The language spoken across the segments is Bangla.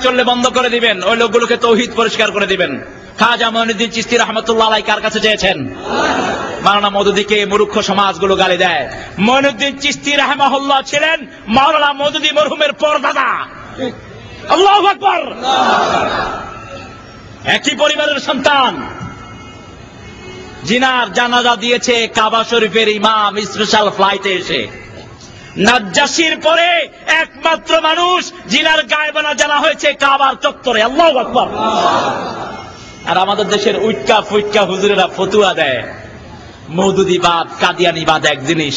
চললে বন্ধ করে দিবেন, ওই লোকগুলোকে তৌহিদ পরিষ্কার করে দিবেন। খাজা মঈনুদ্দিন চিশতি রাহমাতুল্লাহ আলাইহি কার কাছে চেয়েছেন? মাওলানা মওদুদীকে মূর্খ সমাজগুলো গালি দেয়। মঈনুদ্দিন চিশতি রাহিমাহুল্লাহ ছিলেন মাওলানা মওদুদী মরহুমের পরদাদা। আল্লাহু আকবার। একই পরিবারের সন্তান। জিনার জানাজা দিয়েছে কাবা শরীফের ইমাম স্পেশাল ফ্লাইটে এসে। নাজ্জাশীর পরে একমাত্র মানুষ জিনার গায়েবানা জানা হয়েছে কাবার চত্বরে। আল্লাহু আকবার। আর আমাদের দেশের উইটকা ফুইটকা হুজুরেরা ফতুয়া দেয় মওদুদীবাদ কাদিয়ানীবাদ এক জিনিস।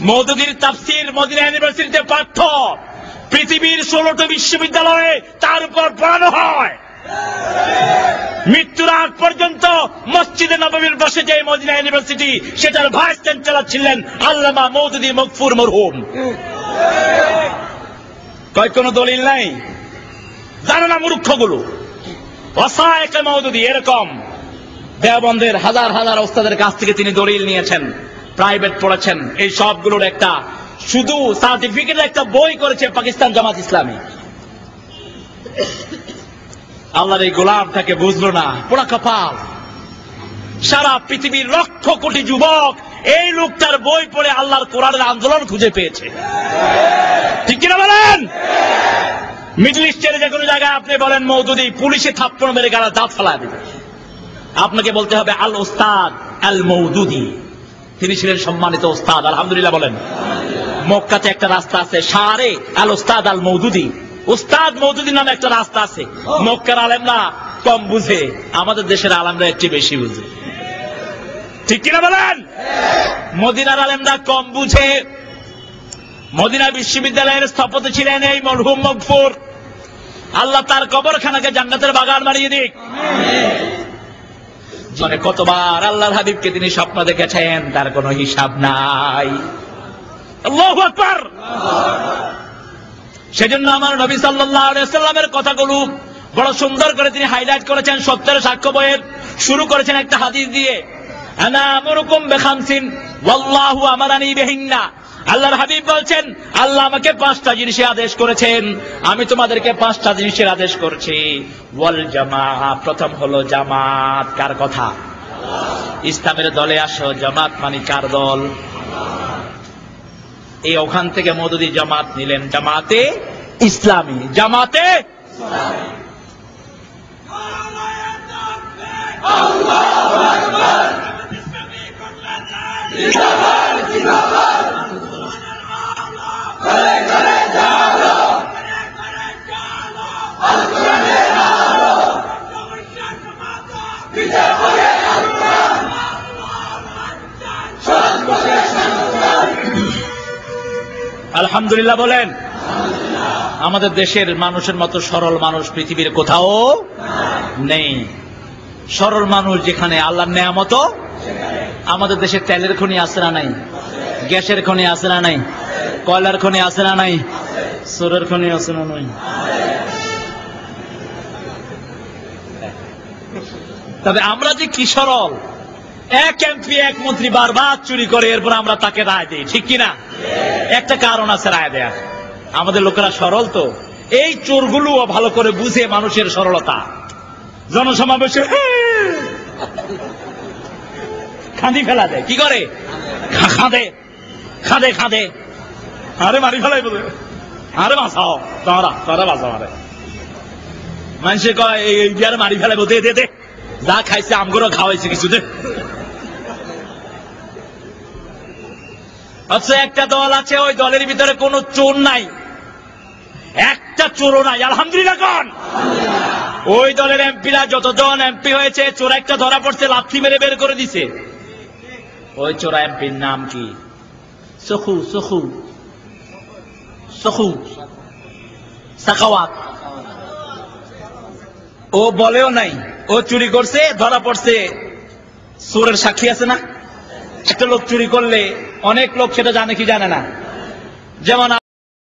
মওদুদীর তাফসীর মদিনা ইউনিভার্সিটিতে পাঠ্য, পৃথিবীর 16টি বিশ্ববিদ্যালয়ে তার উপর পড়ানো হয়। মৃত্যুর আগ পর্যন্ত মসজিদে নববীর পাশে যে মদিনা ইউনিভার্সিটি, সেটার ভাইস চ্যান্সেলর ছিলেন আল্লামা মওদুদী মগফুর মরহুম। কয় কোনো দলিল নাই? জানো না মূর্খগুলো। ওয়াসায়েক মওদুদী এরকম দেওবন্দের হাজার হাজার ওস্তাদের কাছ থেকে তিনি দলিল নিয়েছেন, প্রাইভেট পড়েছেন। এই সবগুলোর একটা শুধু সার্টিফিকেটের একটা বই করেছে পাকিস্তান জামাত ইসলামী। আল্লাহর এই গোলামটাকে বুঝলো না, পোড়া কপাল। সারা পৃথিবীর লক্ষ কোটি যুবক এই লোকটার বই পড়ে আল্লাহর কোরআনের আন্দোলন খুঁজে পেয়েছে। ঠিক কিনা বলেন? মিডল ইস্টের যে কোনো জায়গায় আপনি বলেন মওদুদী, পুলিশে থাপ্পড় মেরে গালা দাঁত ফেলা দেবে। আপনাকে বলতে হবে আল ওস্তাদ আল মওদুদী। তিনি ছিলেন সম্মানিত ওস্তাদ। আলহামদুলিল্লাহ বলেন। মক্কাতে একটা রাস্তা আছে শারে আল ওস্তাদ আল মওদুদী। ওস্তাদ মওদুদী নামে একটা রাস্তা আছে। মক্কার আলেমরা কম বুঝে, আমাদের দেশের আলেমরা একটু বেশি বুঝে। ঠিক কিনা বলেন? মদিনার আলেমরা কম বুঝে। মদিনা বিশ্ববিদ্যালয়ের স্থপতি ছিলেন এই মরহুম মগফুর। আল্লাহ তার কবরখানাকে জান্নাতের বাগান বানিয়ে দিক। জীবনে কতবার আল্লাহর হাবিবকে তিনি স্বপ্ন দেখেছেন তার কোনো হিসাব নাই। আল্লাহু আকবার। সেজন্য আমার নবী সাল্লাল্লাহু আলাইহি ওয়াসাল্লামের কথাগুলো বড় সুন্দর করে তিনি হাইলাইট করেছেন। সত্যের সাক্ষ্য বইয়ের শুরু করেছেন একটা হাদিস দিয়ে, আনা আমরুকুম বিখামসিন ওয়াল্লাহু আমারানি বিহিন্না। আল্লাহর হাবিব বলছেন, আল্লাহ আমাকে 5টা জিনিসের আদেশ করেছেন, আমি তোমাদেরকে 5টা জিনিসের আদেশ করছি। ওয়াল জামাআ, প্রথম হলো জামাত। কার কথা? ইসলামের দলে আসো। জামাত মানে কার দল? এই ওখান থেকে মওদুদী জামাত নিলেন, জামাতে ইসলামী। জামাতে আল্লাহু আকবার। আলহামদুলিল্লাহ বলেন। আমাদের দেশের মানুষের মতো সরল মানুষ পৃথিবীর কোথাও নেই। সরল মানুষ যেখানে আল্লাহর নেয়ামত। আমাদের দেশে তেলের খনি আছে না নাই? গ্যাসের খনি আছে না নাই? কয়লার খনি আছে না নাই? সোরের খনি আছে না নাই? তবে আমরা যে কি সরল, এক এমপি এক মন্ত্রী বারবার চুরি করে, এরপর আমরা তাকে রায় দিই। ঠিক কিনা? একটা কারণ আছে রায় দেয়া। আমাদের লোকেরা সরল তো, এই চোরগুলো ভালো করে বুঝে মানুষের সরলতা। জনসমাবেশে খাঁদি ফেলা দেয়। কি করে? খাঁদে খাঁদে খাঁদে। আরে মারি ফেলাই বলে, আরে বাঁচাও, তারা বাঁচাও। আরে মানুষে কয় এই বিয়ারে মারি ফেলাই বলতে, দে দে যা খাইছে আমগরও খাওয়াইছে কিছু দে। আচ্ছা, একটা দল আছে, ওই দলের ভিতরে কোনো চোর নাই, একটা চোরও নাই। আলহামদুলিল্লাহ কোন? ওই দলের এমপিরা যতজন এমপি হয়েছে, চোর একটা ধরা পড়ছে, লাথি মেরে বের করে দিছে। ওই চোরা এমপির নাম কি? সখু সখু সখু সাখাওয়াত। ও বলেও নাই, ও চুরি করছে, ধরা পড়ছে। চোরের সাক্ষী আছে না? একটা লোক চুরি করলে অনেক লোক সেটা জানে কি জানে না। যেমন